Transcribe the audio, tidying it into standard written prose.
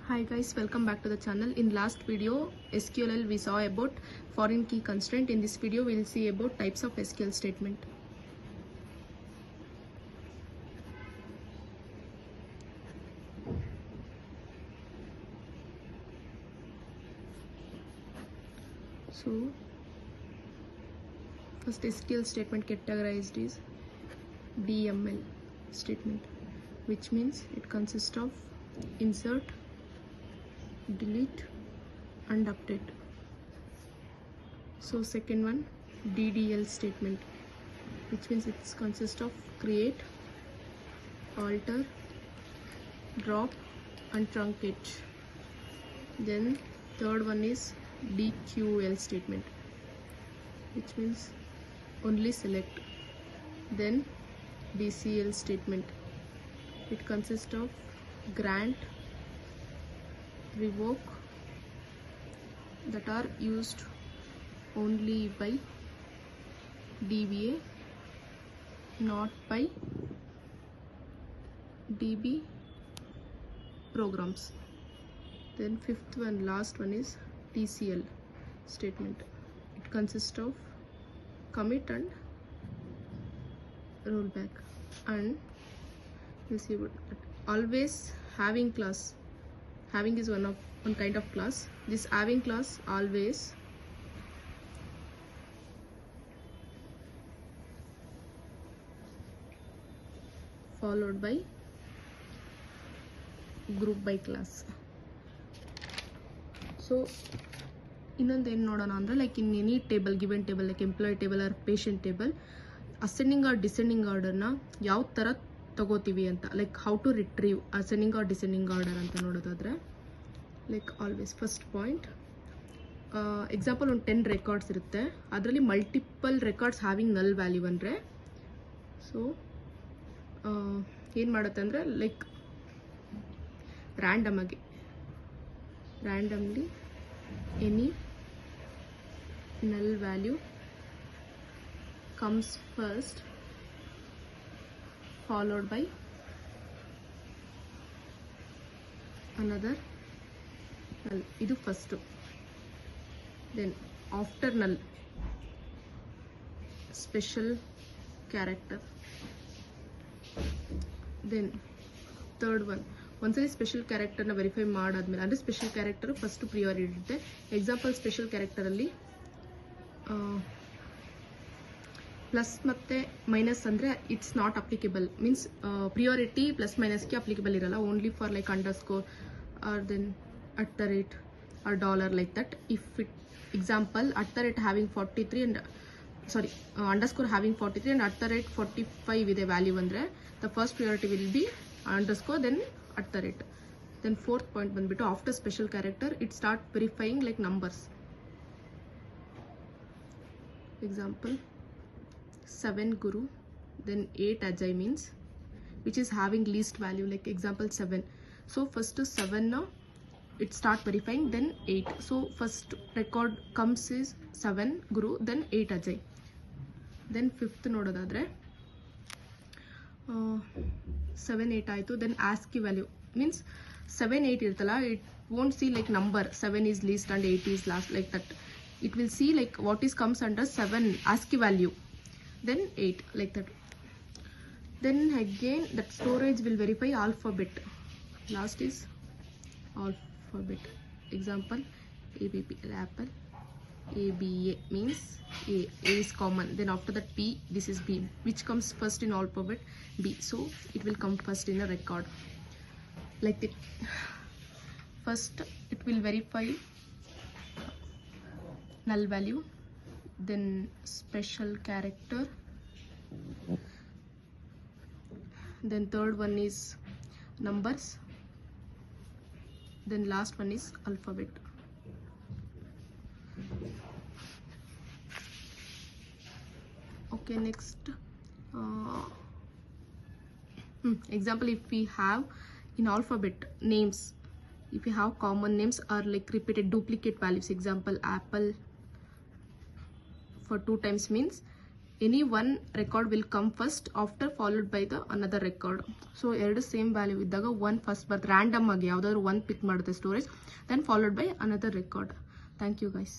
Hi guys, welcome back to the channel. In last video SQL we saw about foreign key constraint. In this video we will see about types of SQL statement. So first SQL statement categorized is DML statement, which means it consists of insert, delete and update. So second one, DDL statement, which means it consists of create, alter, drop and truncate. Then third one is DQL statement, which means only select. Then DCL statement, it consists of grant, revoke, that are used only by DBA, not by DB programs. Then fifth one, last one is TCL statement. It consists of commit and rollback. And you see what always having class. Having is one kind of class. This having class always followed by group by class. So ಇನ್ನೊಂದು ಏನು ನೋಡೋಣ ಅಂದರೆ like in any table, given table like employee table or patient table, ascending or descending ಆರ್ಡರ್ನ ಯಾವ ಥರ ತಗೋತೀವಿ ಅಂತ, like how to retrieve ascending or descending order ಅಂತ ನೋಡೋದಾದ್ರೆ like always first point example ಒಂದು 10 ರೆಕಾರ್ಡ್ಸ್ ಇರುತ್ತೆ, ಅದರಲ್ಲಿ multiple records having null value ಅಂದರೆ ಸೊ ಏನು ಮಾಡುತ್ತೆ ಅಂದರೆ like randomly any null value comes first followed by another null. Idu first. Then after null special character. Then third one, ಒಂದ್ಸರಿ special ಕ್ಯಾರೆಕ್ಟರ್ನ verify ಮಾಡಾದ್ಮೇಲೆ ಅಂದರೆ ಸ್ಪೆಷಲ್ ಕ್ಯಾರೆಕ್ಟರ್ ಫಸ್ಟ್ ಪ್ರಿಯಾರಿಟಿ ಇರುತ್ತೆ. Example special ಕ್ಯಾರೆಕ್ಟರಲ್ಲಿ ಪ್ಲಸ್ ಮತ್ತು ಮೈನಸ್ ಅಂದರೆ it's not applicable, means priority plus ಮೈನಸ್ಗೆ applicable ಇರಲ್ಲ, only for like underscore or then at the rate or dollar like that. If it example at the rate having 43 and sorry underscore having 43 and at the rate 45 ಇದೆ value ಅಂದರೆ the first priority will be underscore then at the rate. Then fourth point ಬಂದ್ಬಿಟ್ಟು after special character it start verifying like numbers. Example 7 Guru, then 8 Ajay means which is having least value, like example 7. So first 7 now it start verifying, then 8. So first record comes is 7 Guru, then 8 Ajay. Then fifth ನೋಡೋದಾದ್ರೆ 7 8 ಆಯಿತು. Then ASCII value means 7 8 ಇರ್ತಲ್ಲ, it won't see like number 7 is least and 8 is last like that. It will see like what is comes under 7 ASCII value, then 8 like that. Then again that storage will verify alphabet, last is alphabet. Example ABP apple, ABA means A is common, then after that P, this is B, which comes first in alphabet B, so it will come first in a record like that. First it will verify null value, then special character, then third one is numbers, then last one is alphabet. Okay, next example, if we have in alphabet names, if you have common names or like repeated duplicate values, example apple for 2 times means any one record will come first after followed by the another record. So ಎರಡು same value ಇದ್ದಾಗ one first ಬರುತ್ತೆ, random ಆಗಿ ಯಾವುದಾದ್ರು one pick ಮಾಡುತ್ತೆ storage, then followed by another record. Thank you guys.